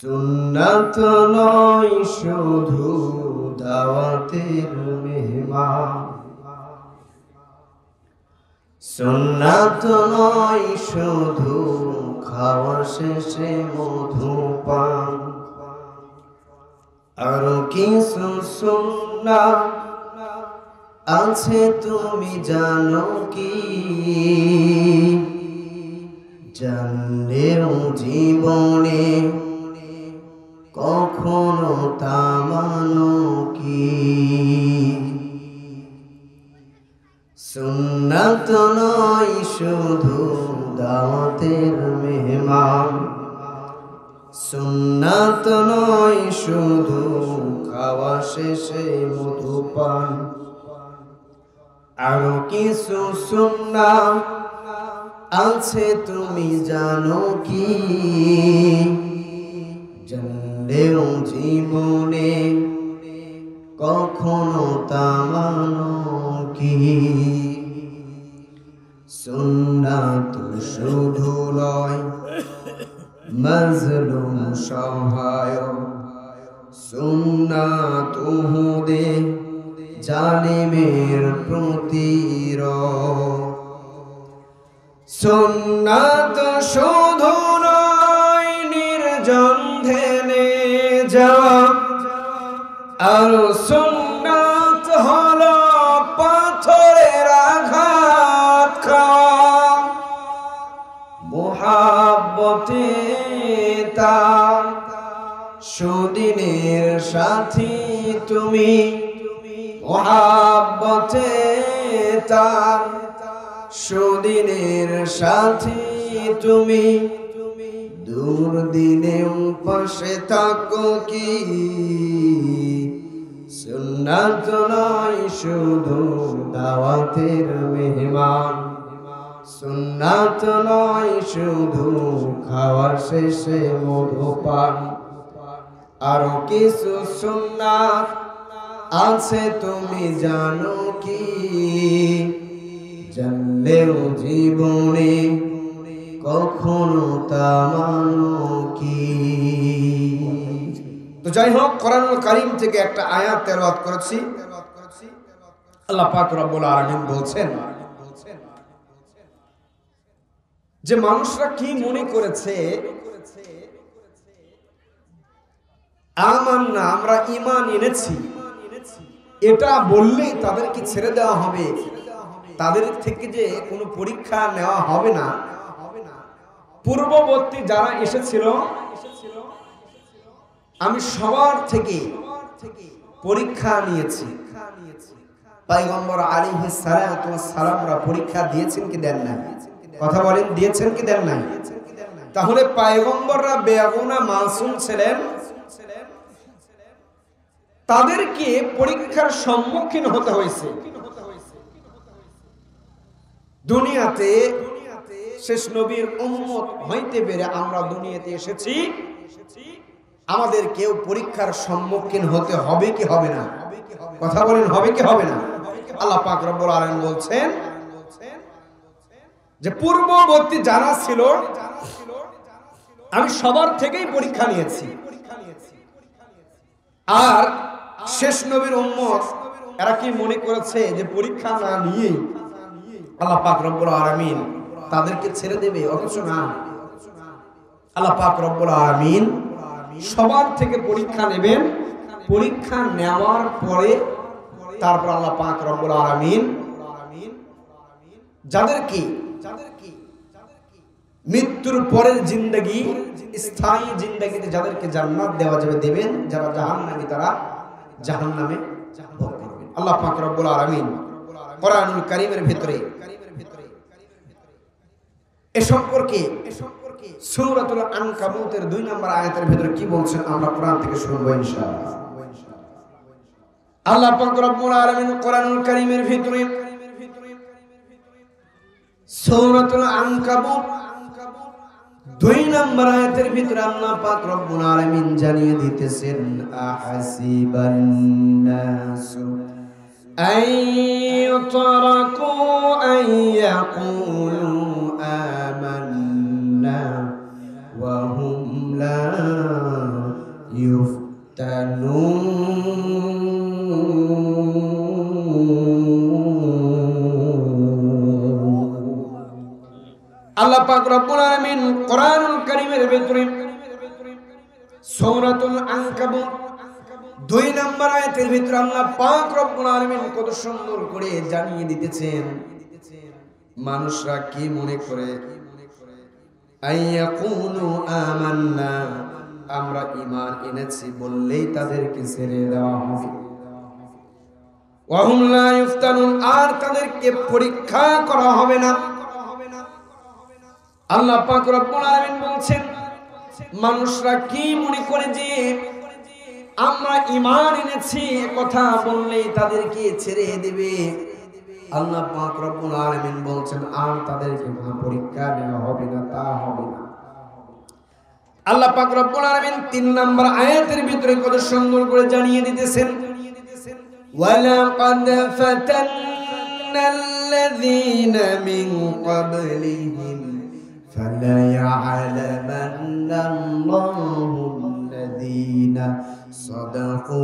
সুন্নাত নয় শুধু দাওয়াতের মেহমান, সুন্নাত নয় শুধু খাওয়া শেষে মধুপান, আরো কিছু সুন্নাত আছে তুমি জানো কি? জানলেও জীবনে কখনো তা মানো কি? সুন্নাত নয় শুধু দাওয়াতের মেহমান, সুন্নাত নয় শুধু খাওয়া শেষে মধুপান, আরো কিছু সুন্নাত আছে তুমি জানো কি? জানলেও জীবনে কখনো তা মানো কি? সুন্নাত শুধু নয় মাজলুম সহায়ক, সুন্নাত উহুদে জালিমের প্রতিরোধ, সুন্নাত শুধু নয় নির্জন ধ্যানে যাওয়া, আর সুন্নাত হলো পাথরের আঘাত খাওয়া, মুহাব্বতে তার সুদিনের সাথী তুমি, মুহাব্বতে তার সুদিনের সাথী তুমি, দুর্দিনেও পাশে থাকো কি? সুন্নাত নয় শুধু দাওয়াতের মেহমান, সুন্নাত নয় শুধু খাওয়ার শেষে মধুপান, আরো কিছু সুন্নাত আছে তুমি জানো কি? জানলেও জীবনে কখনো তা মানো কি? তো যাই হোক, কোরআনুল কারীম থেকে একটা আয়াত তেলাওয়াত করেছি। আল্লাহ পাক রব্বুল আলামিন বলছেন যে মানুষরা কি মনে করেছে, আমান্না আমরা ঈমান এনেছি এটা বললেই তাদেরকে ছেড়ে দেওয়া হবে, তাদের থেকে যে কোনো পরীক্ষা নেওয়া হবে না। পূর্ববর্তী যারা এসেছিল আমি সবার থেকে পরীক্ষা নিয়েছি। পয়গম্বর আলাইহিস সালাতু ওয়াস সালামরা পরীক্ষা দিয়েছেন কি দেন নাই? কথা বলেন, দিয়েছেন কি দেন নাই? তাহলে পয়গম্বররা বেগুনা মাসুম ছিলেন, তাদেরকে পরীক্ষার সম্মুখীন হতে হয়েছে। দুনিয়াতে শেষ নবীর উম্মত হইতে পেরে আমরা দুনিয়াতে এসেছি, আমাদের কেউ পরীক্ষার সম্মুখীন হতে হবে কি হবে না? কথা বলেন, হবে কি হবে না? আল্লাহ পাক রব্বুল আলামিন বলছেন যে পূর্ববর্তী যারা ছিল আমি সবার থেকেই পরীক্ষা নিয়েছি, আর শেষ নবীর উম্মত এরা কি মনে করেছে যে পরীক্ষা না নিয়ে আল্লাহ পাক রব্বুল আলামিন তাদেরকে ছেড়ে দেবে? অথচ না, আল্লাহ পাক রব্বুল আলামিন সবার থেকে পরীক্ষা নেবেন। পরীক্ষা নেওয়ার পরে তারপর আল্লাহ পাক রব্বুল আলামিন যাদেরকে মৃত্যুর পরের জিন্দেগি, স্থায়ী জিন্দেগিতে যাদেরকে জান্নাত দেওয়া যাবে দেবেন, যারা জাহান্নামী তারা জাহান্নামে ভোগ করবেন। আল্লাহ পাক রব্বুল আলামিন কোরআনুল কারীমের ভিতরে এ সম্পর্কে সূরাতুল আনকাবুতের 2 নম্বর আয়াতের ভিতরে কি বলছেন আমরা কোরআন থেকে শুনবো ইনশাআল্লাহ। আল্লাহ পাক রব্বুল আলামিন কোরআনুল কারীমের ভিতরে সূরাতুল আনকাবুত 2 নম্বর আয়াতের ভিতরে আল্লাহ পাক রব্বুল আলামিন জানিয়ে দিতেছেন, আহাসিবান নাসু আইয়ুতরাকু আইয়াকুলু আমান্না ওয়া হুম লা আল্লাহ পাক রব্বুল আলামিন কোরআনুল কারীমের ভিতরে সূরাতুল আনকাবুত 2 নম্বর আয়াতের ভিতরে আল্লাহ পাক রব্বুল আলামিন কত সুন্দর করে জানিয়ে দিতেছেন মানুষরা কি মনে করে আইয়াকুনু আমান্না আমরা ঈমান এনেছি বললেই তাদেরকে ছেড়ে দেওয়া হবে ওয়া হুম লা ইফতানুন আর তাদেরকে পরীক্ষা করা হবে না আল্লাহ পাক রব্বুল আলামিন বলছেন মানুষরা কি মনে করে যে আমরা ঈমান এনেছি কথা বললেই তাদেরকে ছেড়ে দিবে আল্লাহ পাক রব্বুল আলামিন বলছেন আর তাদেরকে কোনো পরীক্ষা নেওয়া হবে না তা হবে না আল্লাহ পাক রব্বুল আলামিন 3 নম্বর আয়াতের ভিতরে কত সুন্দর করে জানিয়ে দিতেছেন ওয়ালাকাদ ফাতান্নাল্লাযীনা মিন ক্বাবলিহিম ফালায়া'লামান্নাল্লাহুল্লাযীনা সাদাকু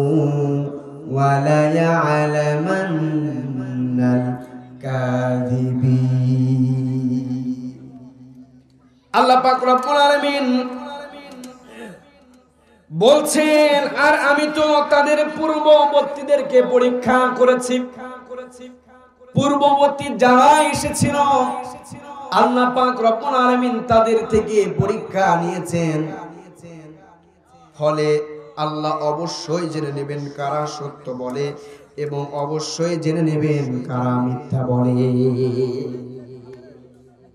ওয়ালায়া'লামান্নাল কাযিবিন আল্লাহ পাক রব্বুল আলামিন বলছেন আর আমি তো তাদের পূর্ববর্তীদেরকে পরীক্ষা করেছি পূর্ববর্তী যারা এসেছিল আল্লাহ পাক রব্বুল আলামিন তাদের থেকে পরীক্ষা নিয়েছেন ফলে আল্লাহ অবশ্যই জেনে নেবেন কারা সত্য বলে এবং অবশ্যই জেনে নেবেন কারা মিথ্যা বলে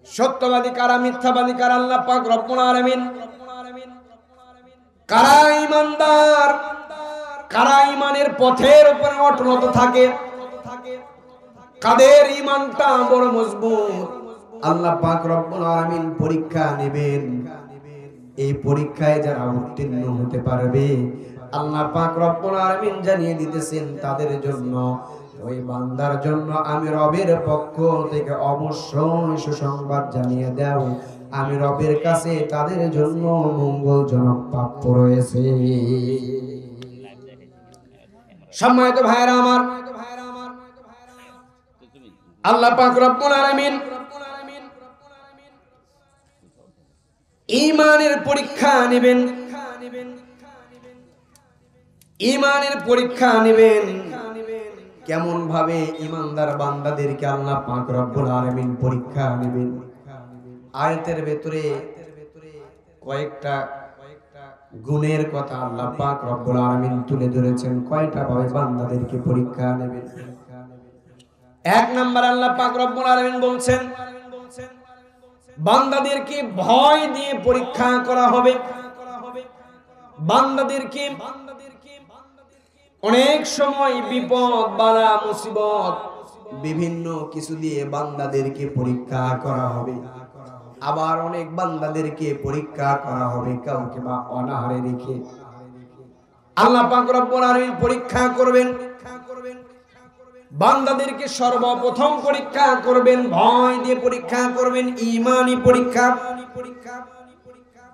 সত্যবাদী কারা মিথ্যাবাদী কারা আল্লাহ পাক রব্বুল আলামিন কারা ঈমানদার কারা ঈমানের পথের উপরে অটল থাকে কাদের ঈমানটা বড় মজবুত আল্লাহ পাক রব্বুল আলামিন পরীক্ষা নেবেন এই পরীক্ষায় যারা উত্তীর্ণ হতে পারবে আল্লাহ পাক রব্বুল আলামিন জানিয়ে দিতেছেন তাদের জন্য ওই বান্দার জন্য আমি রবের পক্ষ থেকে অবশ্যই সুসংবাদ জানিয়ে দাও আমি রবের কাছে তাদের জন্য মঙ্গলজনক প্রাপ্য রয়েছে সম্মানিত ভাইরা আমার আল্লাহ পাক রব্বুল আলামিন ঈমানের পরীক্ষা নেবেন ঈমানের পরীক্ষা নেবেন কেমন ভাবে ঈমানদার বান্দাদেরকে আল্লাহ পাক রব্বুল আলামিন পরীক্ষা নেবেন আয়াতের ভিতরে কয়েকটা গুণের কথা আল্লাহ পাক রব্বুল আলামিন তুলে ধরেছেন কয়টা ভাবে বান্দাদেরকে পরীক্ষা নেবেন এক নাম্বার আল্লাহ পাক রব্বুল আলামিন বলছেন বান্দাদেরকে ভয় দিয়ে পরীক্ষা করা হবে বান্দাদেরকে অনেক সময় বিপদ বালা মুসিবত বিভিন্ন কিছু দিয়ে বান্দাদেরকে পরীক্ষা করা হবে আবার অনেক বান্দাদেরকে পরীক্ষা করা হবে কাউকে বা অনাহারে রেখে আল্লাহ পাক রব্বুল আলামিন পরীক্ষা করবেন বান্দাদেরকে সর্বপ্রথম পরীক্ষা করবেন ভয় দিয়ে পরীক্ষা করবেন ঈমানি পরীক্ষা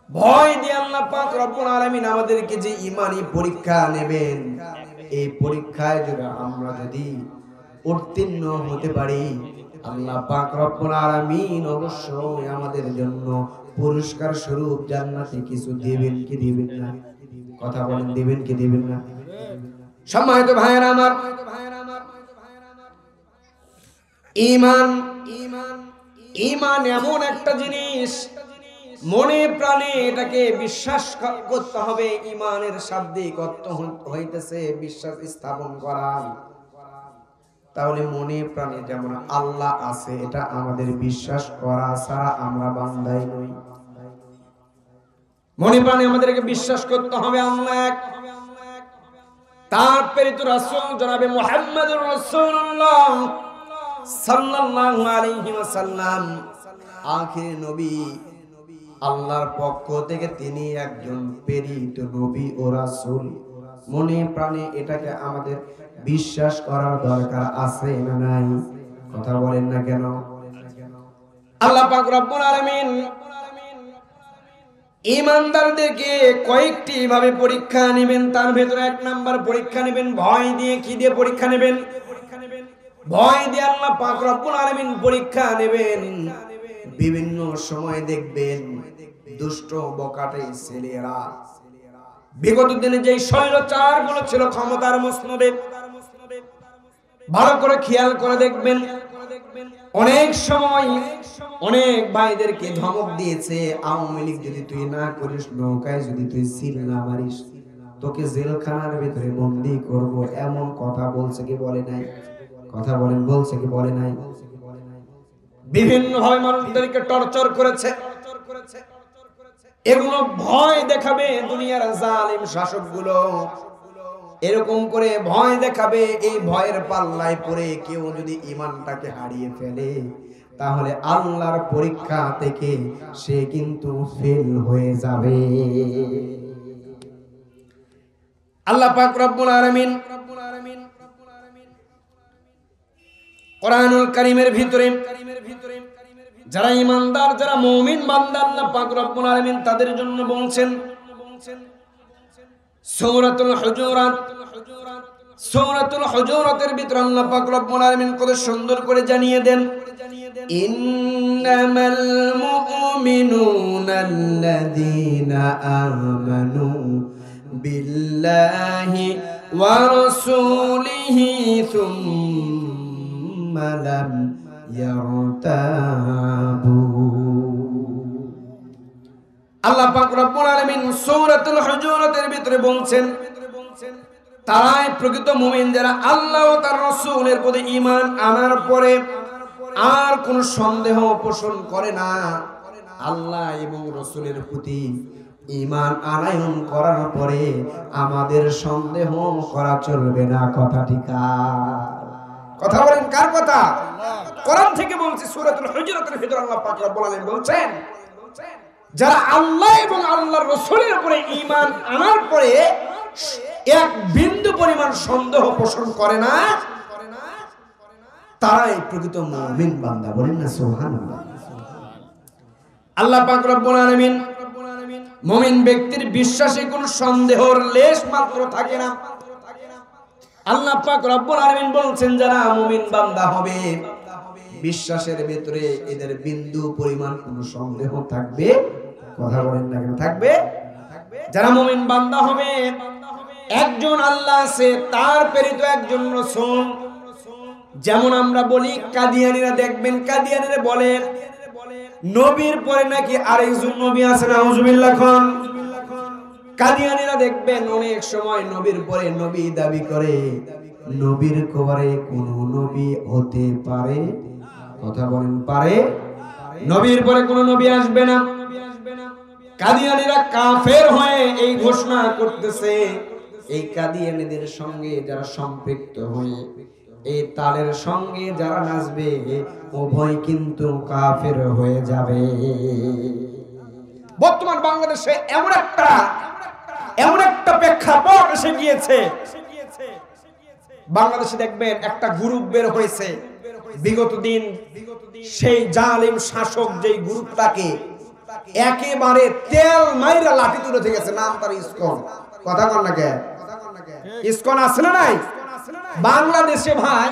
ভয় দিয়ে আল্লাহ পাক রব্বুল আলামিন আমাদেরকে যে ঈমানি পরীক্ষা নেবেন এই পরীক্ষায় আমরা যদি উত্তীর্ণ হতে পারি আল্লাহ পাক রব্বুল আলামিন অবশ্যই আমাদের জন্য পুরস্কার স্বরূপ জান্নাতে কিছু দিবেন কি দিবেন না কথা বলেন দিবেন কি দিবেন না সম্মানিত ভাইরা আমার ঈমান এমন একটা জিনিস মনে প্রাণে এটাকে বিশ্বাস করতে হবে ঈমানের শাব্দিক অর্থ হইতেছে বিশ্বাস স্থাপন করা তাহলে মনে প্রাণে যেমন আল্লাহ আছে এটা আমাদের বিশ্বাস করা ছাড়া আমরা বান্দাই নই মনে প্রাণে আমাদেরকে বিশ্বাস করতে হবে আল্লাহ এক তার প্রেরিত রাসূল জনাবে মুহাম্মদুর রাসূলুল্লাহ সাল্লাল্লাহু আলাইহি ওয়াসাল্লাম আখির নবী আল্লাহর পক্ষ থেকে তিনি একজন প্রেরিত নবী ও রাসূল মনে প্রাণে এটাকে আমাদের বিশ্বাস করার দরকার আছে না নাই কথা বলেন না কেন আল্লাহ পাক রব্বুল আলামিন ঈমানদারদেরকে কয়েকটি ভাবে পরীক্ষা নেবেন। তার ভেতরে এক নাম্বার পরীক্ষা নেবেন ভয় দিয়ে। কি দিয়ে পরীক্ষা নেবেন? ভয় দিয়ে আল্লাহ পাক রব্বুল আলামিন পরীক্ষা নেবেন। বিভিন্ন সময় দেখবেন দুষ্ট বকাটে ছেলেরা, বিগত দিনে যে স্বৈরাচার গুলো ছিল ক্ষমতার মসনদে, ভালো করে খেয়াল করে দেখবেন অনেক সময় অনেক ভাইদেরকে ধমক দিয়েছে, আওয়ামী লীগ যদি তুই না করিস, নৌকায় যদি তুই সিল না মারিস, তোকে জেলখানার ভিতরে বন্দী করব, এমন কথা বলছে কি বলে নাই? কথা বলেন, বলছে কি বলে নাই? বিভিন্ন ভাবে মানুষদেরকে টর্চার করেছে। এগুলো ভয় দেখাবে দুনিয়ার জালিম শাসকগুলো, এরকম করে ভয় দেখাবে। এই ভয়ের পাল্লায় পড়ে কেউ যদি ঈমানটাকে হারিয়ে ফেলে, তাহলে আল্লাহর পরীক্ষা থেকে সে কিন্তু ফেল হয়ে যাবে। আল্লাহ পাক রব্বুল আলামিন কোরআনুল কারীমের ভিতরে যারা ঈমানদার, যারা মুমিন বান্দা, আল্লাহ পাক রব্বুল আলামিন তাদের জন্য বলছেন সূরাতুল হুজুরাত, সূরাতুল হুজুরাতের ভিতরে আল্লাহ পাক রব্বুল আলামিন কত সুন্দর করে জানিয়ে দেন, ইন্নামাল মুমিনুনা আল্লাযীনা আমানু বিল্লাহি ওয়া রাসূলিহি সুম্মা লাম ইয়ারতাবু। আল্লাহ পাক রব্বুল আলামিন সূরাতুল হুজুরাতের ভিতরে বলছেন তারাই প্রকৃত মুমিন যারা আল্লাহ ও তার রাসূলের প্রতি ঈমান আনার পরে আর কোন সন্দেহ পোষণ করে না। আল্লাহ এবং রাসূলের প্রতি ঈমান আনয়ন করার পরে আমাদের সন্দেহ করা চলবে না। কথা ঠিক? কথা বলেন, কার কথা? কোরআন থেকে বলছি, সূরাতুল হুজুরাতের ভিতরে আল্লাহ পাক রব্বুল আলামিন বলছেন যারা আল্লাহ এবং আল্লাহর রাসূলের উপরে ঈমান আনার পরে এক বিন্দু পরিমাণ সন্দেহ পোষণ করে না, তারাই প্রকৃত মুমিন বান্দা। বলেন না সুবহানাল্লাহ। আল্লাহ পাক রব্বুল আলামিন মুমিন ব্যক্তির বিশ্বাসে কোনো সন্দেহের লেশ মাত্র থাকে না। আল্লাহ পাক রব্বুল আলামিন বলছেন যারা মুমিন বান্দা হবে, বিশ্বাসের ভিতরে এদের বিন্দু পরিমাণ কোনো সন্দেহ থাকবে? কথা বলেন না কেন? থাকবে। যারা মুমিন বান্দা হবে, একজন আল্লাহ আছে, তার প্রেরিত একজন রাসূল। যেমন আমরা বলি কাদিয়ানীরা, দেখবেন কাদিয়ানীরা বলে নবীর পরে নাকি আরেকজন নবী আছে। নাউজুবিল্লাহ। খান কাদিয়ানীরা দেখবেন অনেক সময় নবীর পরে নবী দাবি করে, নবীর পরে কোন নবী হতে পারে? কথা বলেন, পারে? নবীর পরে কোন নবী আসবে না। কাদিয়ানীরা কাফের হয়ে এই ঘোষণা করতেছে। এই কাদিয়ানীদের সঙ্গে যারা সম্পৃক্ত হয়ে এই তালের সঙ্গে যারা নাচবে, উভয় কিন্তু কাফের হয়ে যাবে। বর্তমান বাংলাদেশে এমন একটা প্রেক্ষাপট এসে গিয়েছে, বাংলাদেশে দেখবেন একটা গ্রুপ বের হয়েছে বিগত দিন, সেই জালিম শাসক যেই গ্রুপটাকে একেবারে তেল মাইরা লাঠি তুলে থেকে গেছে, নাম তার ইসকন। কথা কন না কে? ইসকন আছে না নাই বাংলাদেশে? ভাই,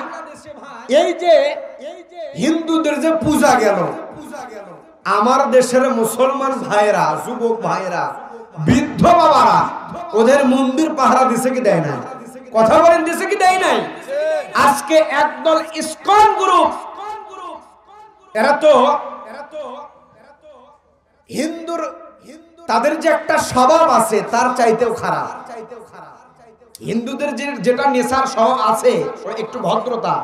এই যে হিন্দুদের যে পূজা গেল, আমার দেশের মুসলমান ভাইরা, যুবক ভাইরা, বৃদ্ধ বাবারা ওদের মন্দির পাহারা দিছে কি দেয় নাই? কথা বলেন, দিছে কি দেয় নাই? আজকে একদল ইসকন গ্রুপ, এরা তো হিন্দুর, তাদের যে একটা স্বভাব আছে তার চাইতেও খারাপ। হিন্দুদের যেটা নেশার স্বভাব আছে একটু ভদ্রতা,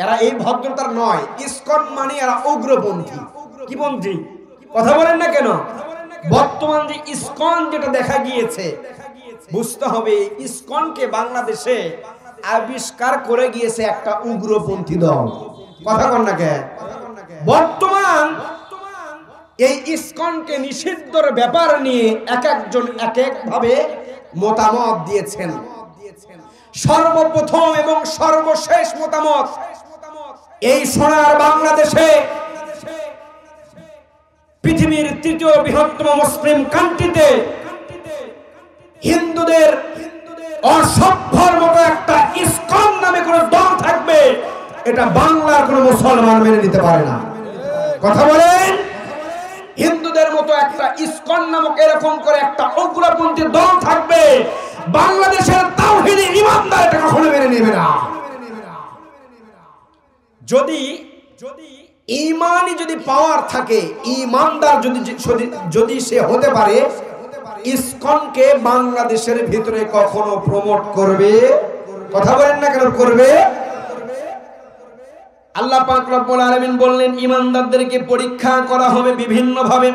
এরা এই ভদ্রতার নয়। ইসকন মানে এরা উগ্রপন্থী। কি পন্থী? কথা বলেন না কেন? বর্তমান যে ইসকন যেটা দেখা গিয়েছে, বুঝতে হবে ইসকনকে বাংলাদেশে আবিষ্কার করে গিয়েছে একটা উগ্রপন্থী দল। কথা কন না কে? বর্তমান এই ইসকনকে নিষিদ্ধর ব্যাপার নিয়ে এক একজন এক এক ভাবে মতামত দিয়েছেন। সর্বপ্রথম এবং সর্বশেষ মতামত, এই সোনার বাংলাদেশে পৃথিবীর তৃতীয় বৃহত্তম মুসলিম কান্ট্রিতে হিন্দুদের অসভ্যর মতো একটা ইসকন নামে কোন দল থাকবে, এটা বাংলার কোন মুসলমান মেনে নিতে পারে না। কথা বলেন, হিন্দুদের মতো একটা ইসকন নামক এরকম করে একটা উগ্রপন্থী দল থাকবে, বাংলাদেশের তাওহীদি ঈমানদার এটা কখনো মেনে নেবে না। যদি ঈমানই যদি পাওয়ার থাকে, ঈমানদার যদি সে হতে পারে, ইসকনকে বাংলাদেশের ভিতরে কখনো প্রমোট করবে? কথা বলেন না কেন করবে? আল্লাহ পাক রব্বুল আলামিন বললেন ঈমানদারদেরকে পরীক্ষা করা হবে বিভিন্নভাবে।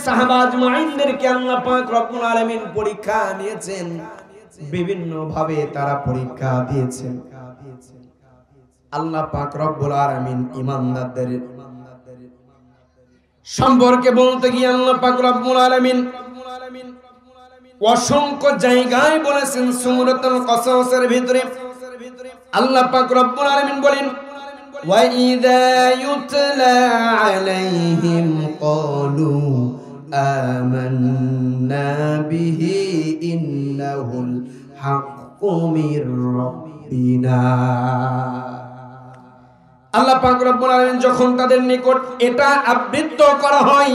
সাহাবা আজমাইনদেরকে আল্লাহ পাক রব্বুল আলামিন পরীক্ষা নিয়েছেন, বিভিন্নভাবে তারা পরীক্ষা দিয়েছেন। আল্লাহ পাক রব্বুল আলামিন ঈমানদারদের সম্পর্কে বলতে গিয়ে আল্লাহ পাক রব্বুল আলামিন অসংখ্য জায়গায় বলেছেন। সূরাতুল কসসের ভিতরে আল্লাহ পাক রব্বুল আলামিন বলেন, ওয়া ইযা ইউতলা আলাইহিম ক্বালু আমান্না বিহি ইন্নাহুল হাক্কু মির রাব্বিনা। আল্লাহ পাক রব্বুল আলামিন যখন তাদের নিকট এটা আবৃত্ত করা হয়,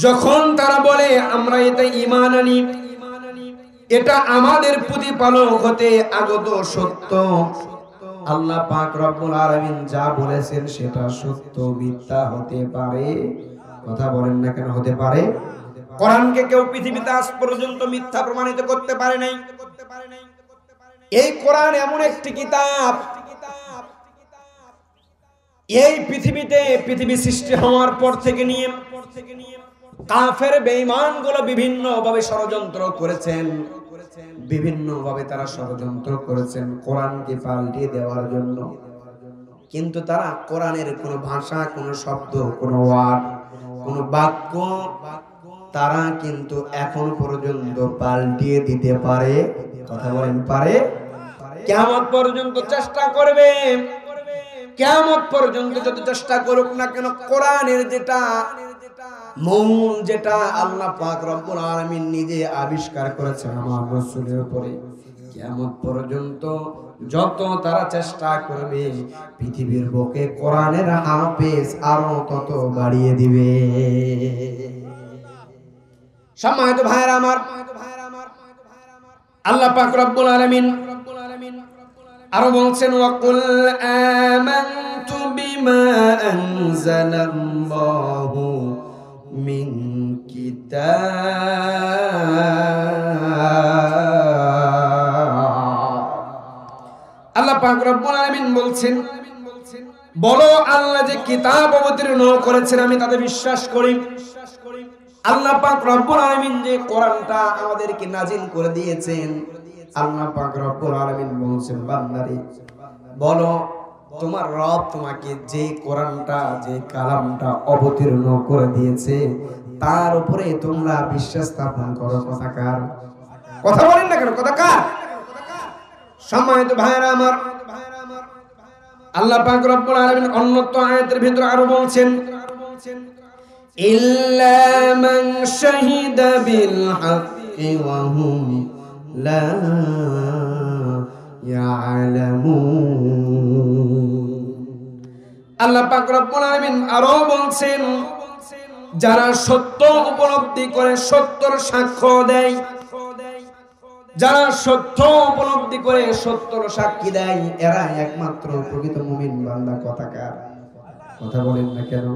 যখন তারা বলে আমরা এতে ঈমান আনি, এটা আমাদের প্রতিপালক হতে আগত সত্য, আল্লাহ পাক রব্বুল আলামিন যা বলেছেন সেটা সত্য, মিথ্যা হতে পারে? কথা বলেন না কেন হতে পারে? কোরআনকে কেউ পৃথিবীতে আজ পর্যন্ত মিথ্যা প্রমাণিত করতে পারে নাই। এই কোরআন এমন একটি কিতাব, এই পৃথিবী সৃষ্টি হওয়ার পর থেকে নিয়ে কাফের বেঈমানগুলো বিভিন্নভাবে ষড়যন্ত্র করেছেন, বিভিন্নভাবে তারা ষড়যন্ত্র করেছেন কোরআনকে পাল্টিয়ে দেওয়ার জন্য। কিন্তু তারা কোরআনের কোনো ভাষা, কোনো শব্দ, কোনো ওয়ার্ড, কোনো বাক্য তারা কিন্তু এখন পর্যন্ত পাল্টিয়ে দিতে পারে? কথা বলেন পারে? কিয়ামত পর্যন্ত চেষ্টা করবে, কিয়ামত পর্যন্ত যত চেষ্টা করুক না কেন, কোরআনের যেটা মূল, যেটা আল্লাহ পাক রব্বুল আলামিন নিজে আবিষ্কার করেছেন আমার রাসূলের উপরে, কিয়ামত পর্যন্ত যত তারা চেষ্টা করবে, পৃথিবীর বুকে কোরআনের হাফেজ আরো তত বাড়িয়ে দিবে। সম্মানিত ভাইরা আমার, আল্লাহ পাক রব্বুল আলামিন আরো বলছেন, ওয়াকুল আমানতু বিমা আনজালাল্লাহু মিন কিতাব। আল্লাহ পাক রব্বুল আলামিন বলছেন, বলো আল্লাহ যে কিতাব অবতীর্ণ করেছেন আমি তাতে বিশ্বাস করি। আল্লাহ পাক রব্বুল আলামিন যে কোরআনটা আমাদেরকে নাজিল করে দিয়েছেন, আল্লাহ পাক রব্বুল আলামিন বলছেন, বান্দারে বলো তোমার রব তোমাকে যে কোরআনটা, যে কালামটা অবতীর্ণ করে দিয়েছে তার উপরে তোমরা বিশ্বাস স্থাপন করো। কথা কার? কথা বলেন না কেন? কথা কার? সম্মানিত ভাইরা আমার, আল্লাহ পাক রব্বুল আলামিন অন্যত্র আয়াতের ভিতরে আরো বলছেন, ইল্লা মান শাহিদা বিল হাক্কি ওয়া হুম লা ইয়ালামুন। আল্লাহ পাক রব্বুল আলামিন আরো বলছেন, যারা সত্য উপলব্ধি করে, সত্যর সাক্ষ্য দেয়, যারা সত্য উপলব্ধি করে সত্যর সাক্ষী দেয়, এরা একমাত্র প্রকৃত মুমিন বান্দা। কথা কার? কথা বলেন না কেন?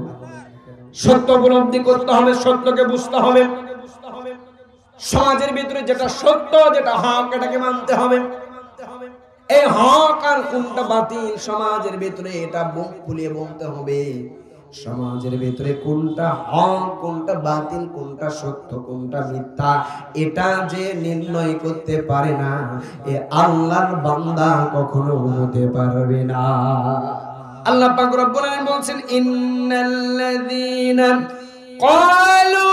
সত্য উপলব্ধি করতে হবে, সত্যকে বুঝতে হবে, সমাজের ভিতরে যেটা সত্য, যেটা হক, এটাকে মানতে হবে। এই হক আর কোনটা বাতিল সমাজের ভিতরে এটা মুখ খুলে বলতে হবে। সমাজের ভিতরে কোনটা হক, কোনটা বাতিল, কোনটা সত্য, কোনটা মিথ্যা, এটা যে নির্ণয় করতে পারে না, এ আল্লাহর বান্দা কখনো হতে পারবে না। আল্লাহ পাক রব্বুল আলামিন বলছেন, ইন্নাল্লাযীনা ক্বালু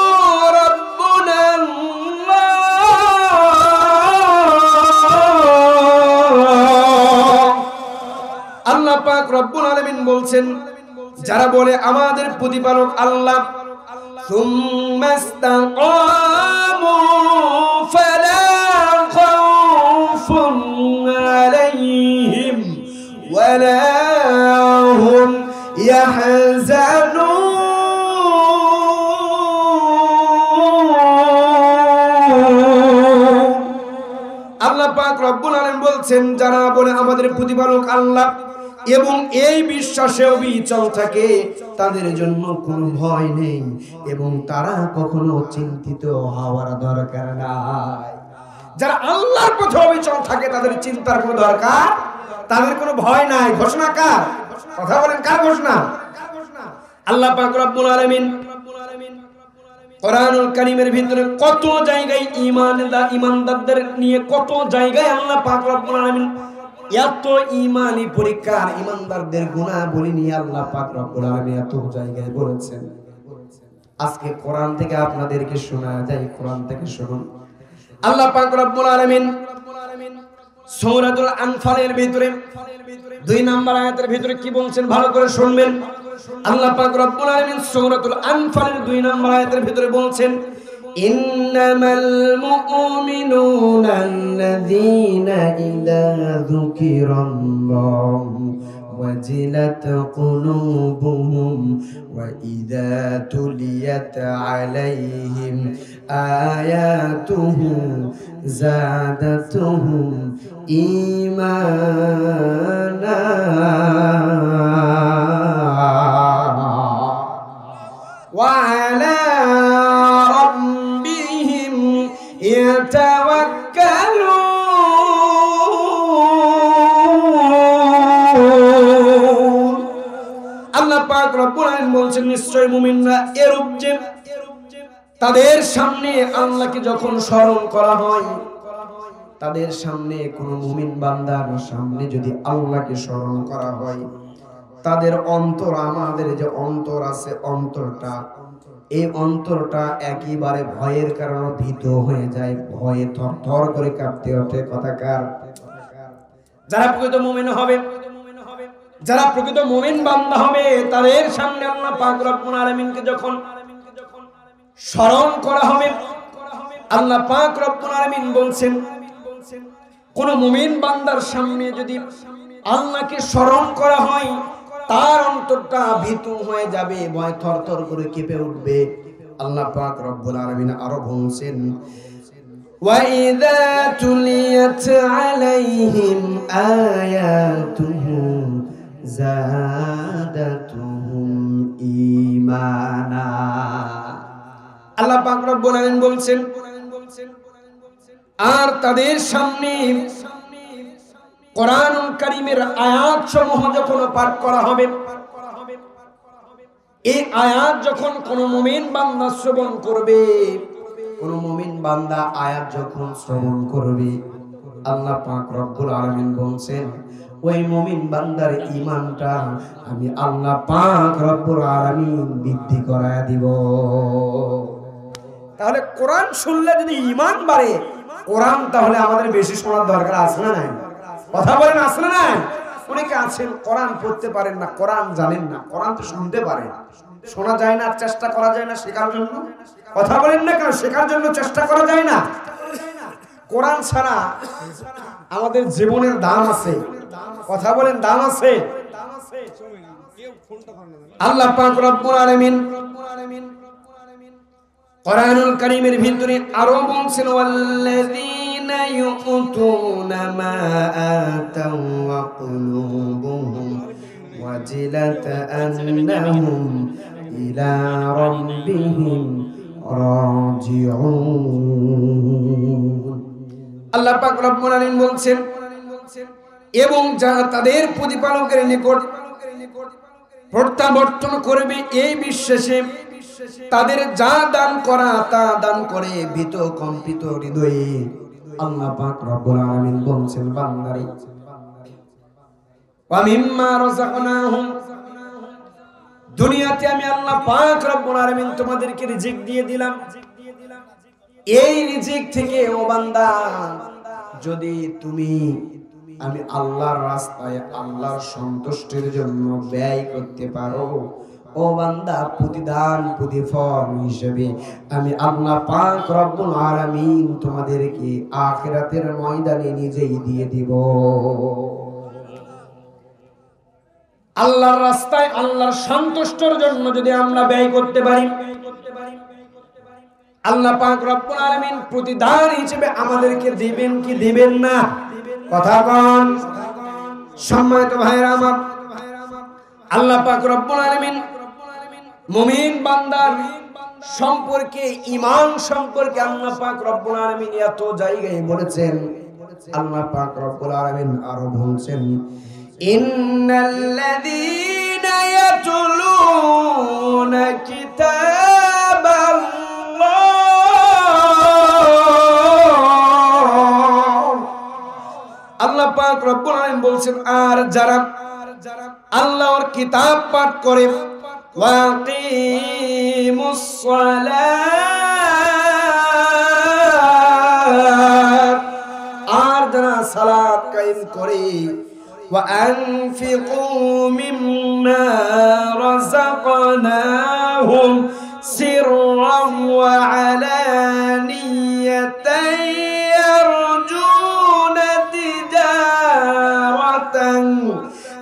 রাব্বুনা আল্লাহ পাক রব্বুল আলামিন বলছেন, যারা বলে আমাদের প্রতিপালক আল্লাহ, সুম্মাস্তাকামু ফালা খাউফুন আলাইহিম ওয়ালা হুম ইয়াহজানুন। আল্লাহ পাক রব্বুল আলামিন বলছেন, যারা বলে আমাদের প্রতিপালক আল্লাহ এবং এই বিশ্বাসে অবিচল থাকে, তাদের জন্য কোনো ভয় নেই এবং তারা কখনো চিন্তিত হওয়ার দরকার নাই। যারা আল্লাহর পথে অবিচল থাকে তাদের চিন্তার কোনো দরকার, তাদের কোনো ভয় নাই। ঘোষণা কার? কথা বলেন, কার ঘোষণা? আল্লাহ পাক রব্বুল আলামিন কোরআনুল কারীমের ভিতরে কত জায়গায় ঈমানদারদের নিয়ে কত জায়গায় আল্লাহ পাক রব্বুল আলামিন এত ঈমানি পরীক্ষার ঈমানদারদের গুনাহগুলি নিয়ে আল্লাহ পাক রব্বুল আলামিন এত জায়গায় বলেছেন। আজকে কোরআন থেকে আপনাদেরকে শোনা যায়, কোরআন থেকে শুনুন। আল্লাহ পাক রব্বুল আলামিন সূরাতুল আনফালের ভিতরে 2 নম্বর আয়াতের ভিতরে কি বলছেন ভালো করে শুনবেন। আল্লাহ পাক রব্বুল আলামিন সূরাতুল আনফালের 2 নম্বর আয়াতের ভিতরে বলছেন, ইন্নামাল মুমিনুনা আল্লাযীনা ইযা যুকিরাল্লাহু ওয়াজিলাত কুলুবুহুম ওয়া ইযা তুলিয়াত আলাইহিম আয়াতুহু যাদাতুহুম ঈমানা ওয়া আলা রাব্বিহিম ইয়াতাওয়াক্কালুন। আল্লাহ পাক রব্বুল আলামিন বলছেন, নিশ্চয় মুমিনরা এরূপ যে তাদের সামনে আল্লাহকে যখন স্মরণ করা হয়, তাদের সামনে কোন মুমিন বান্দার সামনে যদি আল্লাহকে স্মরণ করা হয়, তাদের অন্তর, আমাদের যে অন্তর আছে অন্তরটা, এই অন্তরটা একেবারে ভয়ের কারণে ভীত হয়ে যায়, ভয়ে থরথর করে কাঁপতে ওঠে। কথাকার যারা প্রকৃত মুমিন হবে, যারা প্রকৃত মুমিন বান্দা হবে, তাদের সামনে আল্লাহ পাক রব্বুল আলামিনকে যখন স্মরণ করা হবে, আল্লাহ পাক রব্বুল আলামিন বলছেন, কোন মুমিন বান্দার সামনে যদি আল্লাহকে স্মরণ করা হয়, তার অন্তরটা ভীত হয়ে যাবে, ভয় থরথর করে কেঁপে উঠবে। আল্লাহ পাক রব্বুল আলামিন আরো বলছেন, ওয়া ইযা তুলিয়াত আলাইহিম আয়াতুহু যাদাতুহুম ঈমানা। আল্লাহ পাক রব্বুল আলামিন বলছেন, আর তাদের সামনে কোরআনুল কারীমের আয়াত সমূহ যখন পাঠ করা হবে, এই আয়াত যখন কোন মুমিন বান্দা শ্রবণ করবে, কোন মুমিন বান্দা আয়াত যখন শ্রবণ করবে, আল্লাহ পাক রব্বুল আলামিন বলছেন, ওই মুমিন বান্দার ঈমানটা আমি আল্লাহ পাক রব্বুল আলামিন বৃদ্ধি করায়া দিব। তাহলে কোরআন শুনলে যদি ঈমান বাড়ে, কোরআন তাহলে আমাদের বেশি শোনার দরকার আছে না নাই? কথা বলেন, আছে না নাই? অনেকে আছেন কোরআন পড়তে পারেন না, কোরআন জানেন না, কোরআন তো শুনতে পারে, শোনা যায় না, চেষ্টা করা যায় না শেখার জন্য। কথা বলেন না কেন? শেখার জন্য চেষ্টা করা যায় না। কোরআন ছাড়া আমাদের জীবনের দাম আছে। কথা বলেন, দাম আছে। আল্লাহ পাক রব্বুল আলামিন কোরআনুল কারীমের ভিতরে আরো বলছেন, ওয়াল্লাযীনা ইউতুনা মা আতাউ ওয়া কুলুবুহুম ওয়াজিলাত আন্নাহুম ইলা রাব্বিহিম রাজিউন। আল্লাহ পাক রব্বুল আলামিন বলছেন, এবং যারা তাদের প্রতিপালকের নিকট প্রত্যাবর্তন করবে এই বিশ্বাসে তাদের যা দান করা তা দান করে ভীত কম্পিত হৃদয়ে। আল্লাহ পাক রব্বুল আলামিন বলছেন, বান্দারে ওয়া মিম্মা রাযাকনাহুম, দুনিয়াতে আমি আল্লাহ পাক রব্বুল আলামিন তোমাদেরকে রিজিক দিয়ে দিলাম, এই রিজিক থেকে ও বান্দা যদি তুমি আমি আল্লাহর রাস্তায় আল্লাহর সন্তুষ্টির জন্য ব্যয় করতে পারো, ও বান্দা, প্রতিদান প্রতিফল হিসেবে আমি আল্লাহ পাক রব্বুল আলামিন তোমাদেরকে আখিরাতের ময়দানে নিজেই দিয়ে দিব। আল্লাহর রাস্তায় আল্লাহর সন্তুষ্টির জন্য যদি আমরা ব্যয় করতে পারি, আল্লাহ পাক রব্বুল আলামিন প্রতিদান হিসেবে আমাদেরকে দিবেন কি দিবেন না? কথা বল। সম্মানিত ভাইরা আমার, আল্লাহ পাক রব্বুল আলামিন মুমিন বান্দার সম্পর্কে, ঈমান সম্পর্কে আল্লাহ পাক রব্বুল আলামিন এত জায়গায় বলেছেন। আল্লাহ পাক রব্বুল আলামিন আরো বলছেন, ইন্নাল্লাযীনা ইয়াতলুনা কিতাবাল্লাহ, আল্লাহ পাক রব্বুল আলামিন বলছেন, আর যারা আল্লাহর কিতাব পাঠ করে, ওয়াকিমুস সালাত, আর যারা সালাত কায়েম করে, ওয়া আনফিকু মিম্মা রাযাকনাহুম সিররান ওয়া আলানিয়াতান ইয়ারজুনা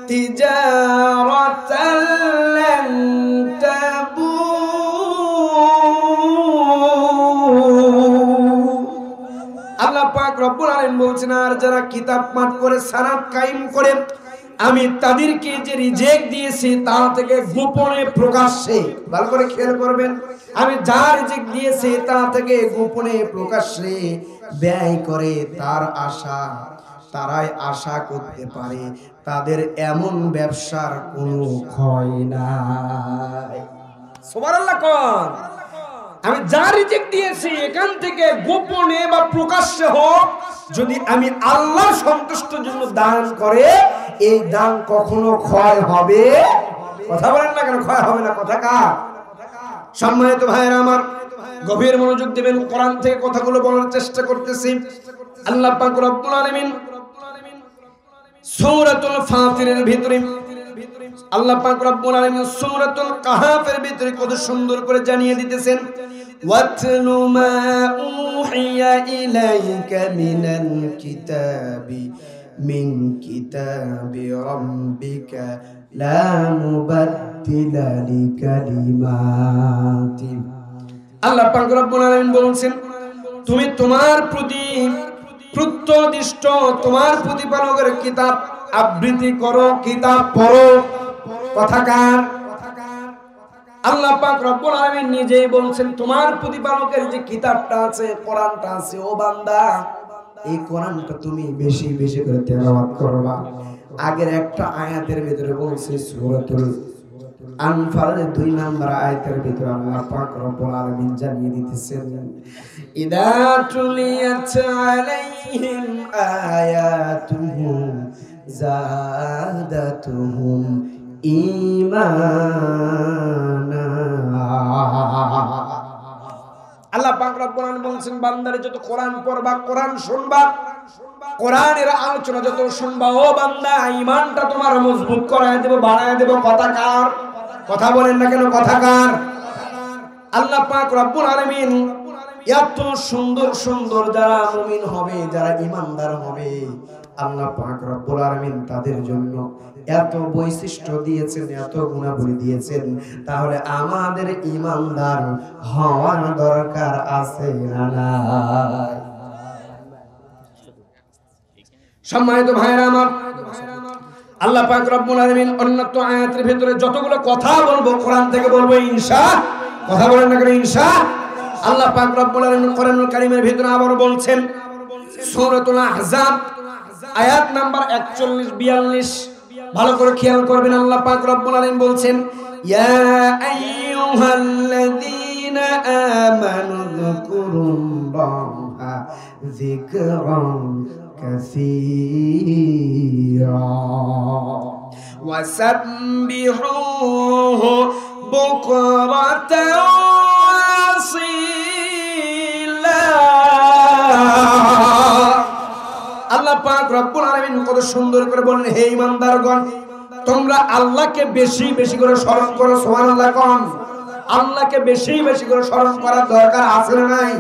তিজারাতান লান তাবুর। আল্লাহ পাক রব্বুল আলামিন বলছেন, আর যারা কিতাব পাঠ করে, সালাত কায়েম করে, আমি তাদেরকে যে রিজিক দিয়েছি তা থেকে গোপনে প্রকাশ্যে, ভালো করে খেয়াল করবেন, আমি যা রিজিক দিয়েছি তা থেকে গোপনে প্রকাশ্যে ব্যয় করে, তার আশা তারাই আশা করতে পারে তাদের এমন ব্যবসার কোনো ক্ষয় নাই। সুবহানাল্লাহ কোন, আমি যা রিজিক দিয়েছি এখান থেকে গোপনে বা প্রকাশ্যে হোক, যদি আমি আল্লাহর সন্তুষ্টির জন্য দান করে, এই দান কখনো ক্ষয় হবে? কথা বলেন না কেন, ক্ষয় হবে না? কথা কার? সম্মানিত ভাইরা আমার, গভীর মনোযোগ দিবেন, কোরআন থেকে কথাগুলো বলার চেষ্টা করতেছি। আল্লাহ পাক রব্বুল আলামিন সূরাতুল ফাতিরের ভিতরে, আল্লাহ পাক রব্বুল আলামিন সূরাতুল কাহাফের ভিতরে কত সুন্দর করে জানিয়ে দিতেছেন, ওয়াতলু মা উহিয়া ইলাইকা মিনাল কিতাবি মিন কিতাবি রাব্বিকা লা মুবাদদিলা লিকালিমাতি। আল্লাহ পাক রব্বুল আলামিন বলেন, তুমি তোমার প্রতি প্রত্যদিষ্ট তোমার প্রতিপালকের কিতাব আবৃত্তি করো, কিতাব পড়ো। কথাকার আল্লাহ পাক রব্বুল আলামিন নিজেই বলছেন, তোমার প্রতিপালকের যে কিতাবটা আছে, কোরআনটা আছে, ও বান্দা, এই কোরআনটা তুমি বেশি বেশি করে তেলাওয়াত করবা। আগের একটা আয়াতের ভিতরে বলছে, সূরাতুল আনফালের 2 নম্বর আয়াতের ভিতরে আল্লাহ পাক রব্বুল আলামিন জানিয়ে দিতেছেন, ইদা তুলিয়াত আলাইহিম আয়াতুহু যাদাতুহুম ঈমানা। আল্লাহ পাক রব্বুল আলামিন বলেন, বান্দারে যত কোরআন পড়বা, কোরআন শুনবা, কোরআনের আলোচনা যত শুনবা, ও বান্দা, ঈমানটা তোমার মজবুত করায় দেব, বাড়ায় দেব। কথাকার? কথা বলেন না কেন? কথাকার? আল্লাহ পাক রব্বুল আলামিন এত সুন্দর সুন্দর যারা মুমিন হবে, যারা ঈমানদার হবে, আল্লাহ পাক রব্বুল আলামিন তাদের জন্য এত বৈশিষ্ট্য দিয়েছেন, এত গুণাবলী দিয়েছেন। তাহলে আমাদের ঈমানদার হওয়ার দরকার আছে না নাই? সম্মানিত ভাইরা আমার, আল্লাহ পাক রব্বুল আলামিন অন্যত আয়াতের ভিতরে যতগুলো কথা বলবো কোরআন থেকে বলবো ইনশাআল্লাহ। কথা বলেন না কেন? ইনশাআল্লাহ। আল্লাহ পাক রব্বুল আলামিন কোরআনুল কারীমের ভিতরে আবার বলছেন, সূরাতুল আহজাব আয়াত নাম্বার 41-42, ভালো করে খেয়াল করবেন। আল্লাহ পাক রব্বুল আলামিন বলছেন, ইয়া আইয়ুহাল্লাযীনা আমানু যকুরুল্লাহা যিকরান কাসীরা ওয়াসাব্বিহুহু বুকরাতাও ওয়াসীলা। আল্লাহ পাক রব্বুল আলামিন কত সুন্দর করে বলেন, হে ঈমানদারগণ, তোমরা আল্লাহকে বেশি বেশি করে স্মরণ করো। সুবহানাল্লাহ কোন। আল্লাহকে বেশি বেশি করে স্মরণ করার দরকার আছে না নাই?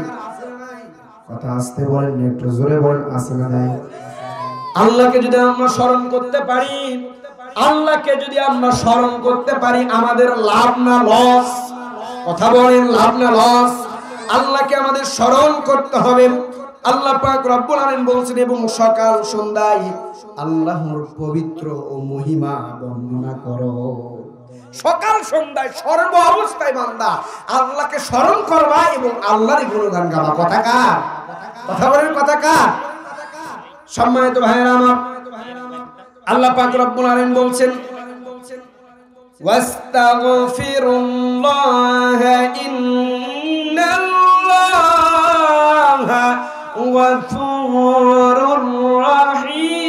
কথা আস্তে বলেন, একটু জোরে বলেন, আছে না নাই? আল্লাহকে যদি আমরা স্মরণ করতে পারি, আল্লাহকে যদি আমরা স্মরণ করতে পারি, আমাদের লাভ না লস? কথা বলেন, লাভ না লস? আল্লাহকে আমাদের স্মরণ করতে হবে। আল্লাহ পাক রব্বুল আলামিন বলছেন, এবং সকাল সন্ধ্যায় আল্লাহর পবিত্র ও মহিমা বর্ণনা করো। সকাল সন্ধ্যায় সর্ব অবস্থায় বান্দা আল্লাহকে স্মরণ করবা এবং আল্লাহরই গুণগান গাবা। কথা কার? কথা বলেন, কথা কার? সম্মানিত ভাইরা আমার, আল্লাহ পাক রব্বুল আলামিন বলছেন, ওয়াস্তাগফিরুল্লাহ ইন্নাল্লাহা গফুরুর রাহিম।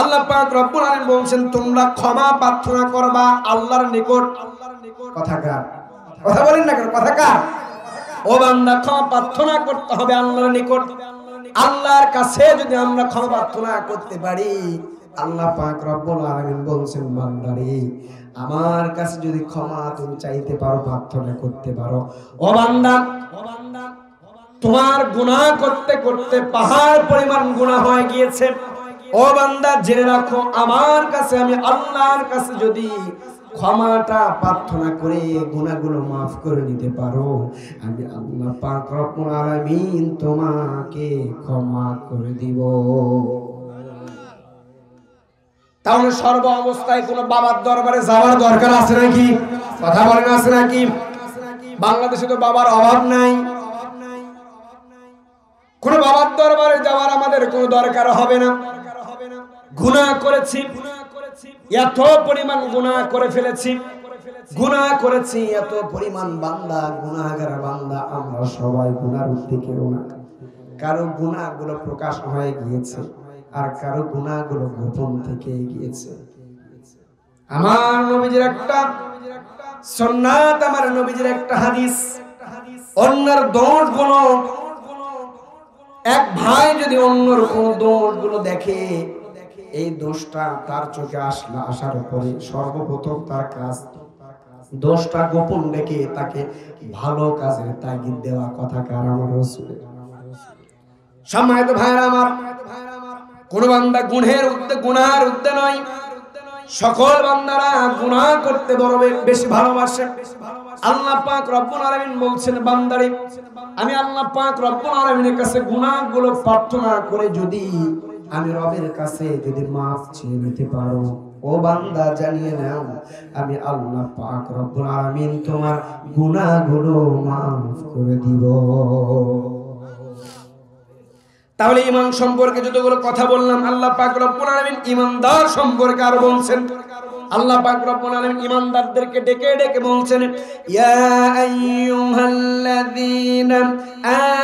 আল্লাহ পাক রব্বুল আলামিন বলছেন, তোমরা ক্ষমা প্রার্থনা করবা আল্লাহর নিকট। কথা কার? কথা বলেন না কেন? কথা কার? ও বান্দা, ক্ষমা প্রার্থনা করতে হবে আল্লাহর নিকট। আল্লাহর কাছে যদি আমরা ক্ষমা প্রার্থনা করতে পারি, আল্লাহ পাক রব্বুল আলামিন বলছেন, বান্দারে আমার কাছে যদি ক্ষমা তুমি চাইতে পারো, প্রার্থনা করতে পারো, ও বান্দা তোমার গুনাহ করতে করতে পাহাড় পরিমাণ গুনাহ হয়ে গিয়েছে। ও বান্দা জেনে রাখো, আমার কাছে, আমি আল্লাহর কাছে যদি ক্ষমাটা প্রার্থনা করে গুনাহগুলো মাফ করে নিতে পারো, আমি আল্লাহ পাক রব্বুল আলামিন তোমাকে ক্ষমা করে দিব। তাহলে সর্ব অবস্থায় কোনো বাবার দরবারে যাওয়ার দরকার আছে নাকি? কথা বলেন, আছে নাকি? বাংলাদেশে তো বাবার অভাব নাই। কোন বাবার দরবারে যাওয়ার আমাদের কোনো দরকার হবে না। গুনাহ করেছি, এত পরিমাণ গুনাহ করে ফেলেছি, গুনাহ করেছি এত পরিমাণ, বান্দা গুনাহগার বান্দা আমরা সবাই। গুনাহর উদ্দিকে না, কারো গুনাহগুলো প্রকাশ হয়ে গিয়েছে আর কারো গুনাহগুলো গোপন থেকে গিয়েছে। আমার নবীজির একটা সুন্নাত, আমার নবীজির একটা হাদিস, অন্যের দোষগুলো, এক ভাই যদি অন্যর কোন দোষগুলো দেখে, এই দোষটা তার চোখে আসার পরে সর্বপ্রথম তার কাজ দোষটা গোপন রেখে তাকে ভালো কাজের তাগিদ দেওয়া। কথা কার? আমার রাসূলের। সম্মানিত ভাইরা আমার, কোন বান্দা গুনাহের ঊর্ধ্বে নয়। সকল বান্দারা গুনাহ করতে বড় বেশি ভালোবাসে। আল্লাহ পাক রব্বুল আলামিন বলছেন, বান্দারে আমি আল্লাহ পাক রব্বুল আলামিনের কাছে গুনাহগুলো প্রার্থনা করে যদি আমি রবের কাছে যদি মাফ চেয়ে নিতে পারো, ও বান্দা জানিয়ে নাও, আমি আল্লাহ পাক রব্বুল আলামিন তোমার গুনাহগুলো মাফ করে দিব। তাহলে ঈমান সম্পর্কে যতগুলো কথা বললাম, আল্লাহ পাক রব্বুল আলামিন ঈমানদার সম্পর্কে আর বলছেন। আল্লাহ পাক রব্বুল আলামিন ঈমানদারদেরকে ডেকে ডেকে বলছেন, ইয়া আইয়ুহাল্লাযীনা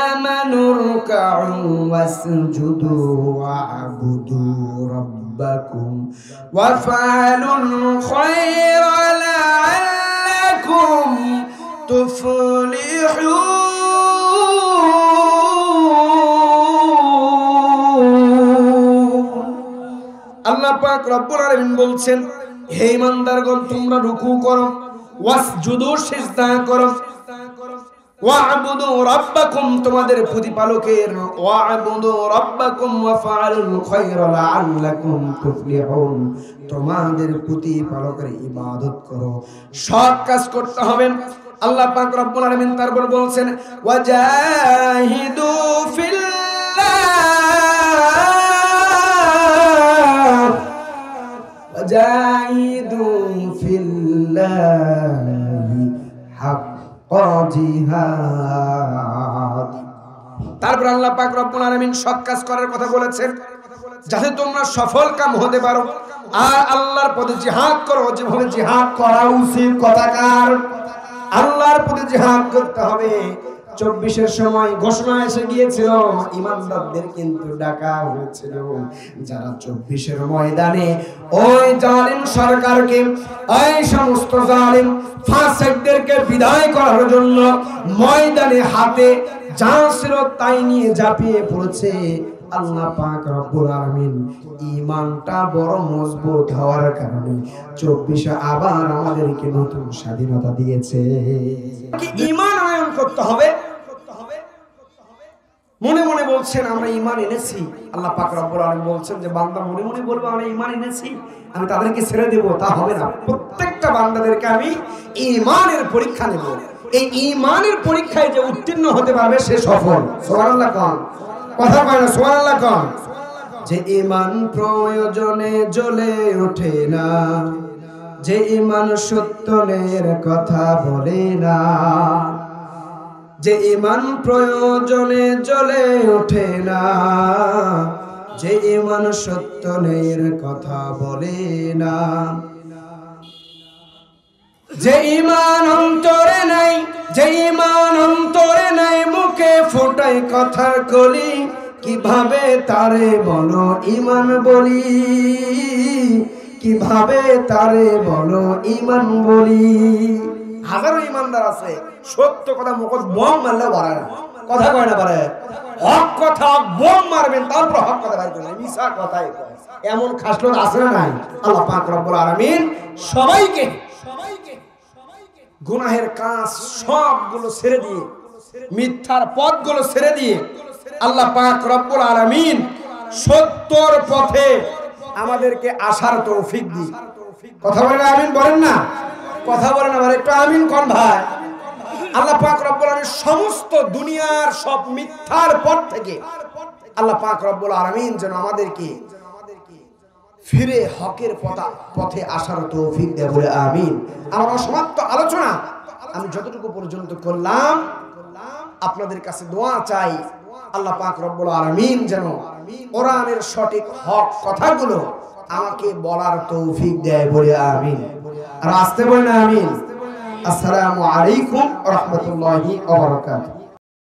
আমানু রুকউ ওয়াসজুদু ওয়া'বুদু রাব্বাকুম ওয়াফআলুল খায়রা লা'আল্লাকুম তুফলিহুন। আল্লাহ পাক রব্বুল আলামিন বলছেন, হে ঈমানদারগণ, তোমরা রুকু করো, ওয়াসজুদু সিজদা করো, ওয়া'বুদু রাব্বাকুম তোমাদের প্রতিপালকের, ওয়া'বুদু রাব্বাকুম ওয়াফআলুল খায়রা লা'আল্লাকুম তুফলিহুন তোমাদের প্রতিপালকের ইবাদত করো। সৎ কাজ করতে হবে। আল্লাহ পাক রব্বুল আলামিন তারপর বলছেন, ওয়াজাহিদু ফিল্লাহি হাক্কা জিহাদ। তারপর আল্লাহ পাক রব্বুল আলামিন সৎ কাজ করার কথা বলেছেন, যাতে তোমরা সফল কাম হতে পারো। আর আল্লাহর পথে জিহাদ করো, যেভাবে জিহাদ করা উচিত। কথাকার? আল্লাহর পথে জিহাদ করতে হবে। 24-এর সময় ঘোষণা এসে গিয়েছিল, ঈমানদারদের কিন্তু ডাকা হয়েছিল, যারা 24-এর ময়দানে ওই জালিম সরকারকে, ওই সমস্ত জালিম ফাসিকদেরকে বিদায় করার জন্য ময়দানে হাতে যা ছিল তাই নিয়ে ঝাঁপিয়ে পড়েছে। আল্লাহ পাক রব্বুল আলামিন ঈমানটা বড় মজবুত হওয়ার কারণে 24 আবার আমাদেরকে নতুন স্বাধীনতা দিয়েছে। কি ঈমান আনয়ন করতে হবে। মনে মনে বলছেন আমরা ঈমান এনেছি, আল্লাহ পাক রব্বুল আলামিন বলছেন যে বান্দা মনে মনে বলবে আমরা ঈমান এনেছি, আমি তাদেরকে ছেড়ে দেব, তা হবে না। প্রত্যেকটা বান্দাদেরকে আমি ঈমানের পরীক্ষা নেব। এই ঈমানের পরীক্ষায় যে উত্তীর্ণ হতে পারবে সে সফল। সুবহানাল্লাহ কোন কথা কয় না, সুবহানাল্লাহ কোন। যে ঈমান প্রয়োজনে জ্বলে ওঠে না, যে ঈমান সত্যের কথা বলে না, যে ঈমান প্রয়োজনে জ্বলে ওঠে না, যে ঈমান সত্যের কথা বলে না, যে ঈমান অন্তরে নাই, যে ঈমান অন্তরে নাই, মুখে ফোটায় কথার কলি, কিভাবে তারে বলো ঈমান বলি, কিভাবে তারে বলো ঈমান বলি। হাজারো ঈমানদার আছে সত্য কথা মুখে বোম মারলে পারে না, কথা কয় না পারে, হক কথা বোম মারবেন তারপর হক কথা বের করবেন, মিছা কথাই কয়, এমন খাসলোক আছে না নাই? আল্লাহ পাক রব্বুল আলামিন সবাইকে গুনাহের কাজ সবগুলো ছেড়ে দিয়ে, মিথ্যার পথগুলো ছেড়ে দিয়ে আল্লাহ পাক রব্বুল আলামিন সত্যর পথে আমাদেরকে আসার তৌফিক দিন। কথা বলেন আমিন, বলেন না, কথা বলেন আমার একটু আমিন কোন ভাই। আল্লাহ পাক রব্বুল আলামিন সমস্ত দুনিয়ার সব মিথ্যার পথ থেকে আল্লাহ পাক রব্বুল আলামিন যেন আমাদেরকে ফিরে হকের পথে আসার তৌফিক দেয় বলে আমিন। আমার অসমাপ্ত আলোচনা আমি যতটুকু পর্যন্ত করলাম, আপনাদের কাছে দোয়া চাই আল্লাহ পাক রব্বুল আলামিন যেন কোরআনের সঠিক হক কথাগুলো আমাকে বলার তৌফিক দেয় বলে আমিন। আর আসতে বলেন আমিন। আসসালামু আলাইকুম ওয়া রাহমাতুল্লাহি ওয়া বারাকাতুহু।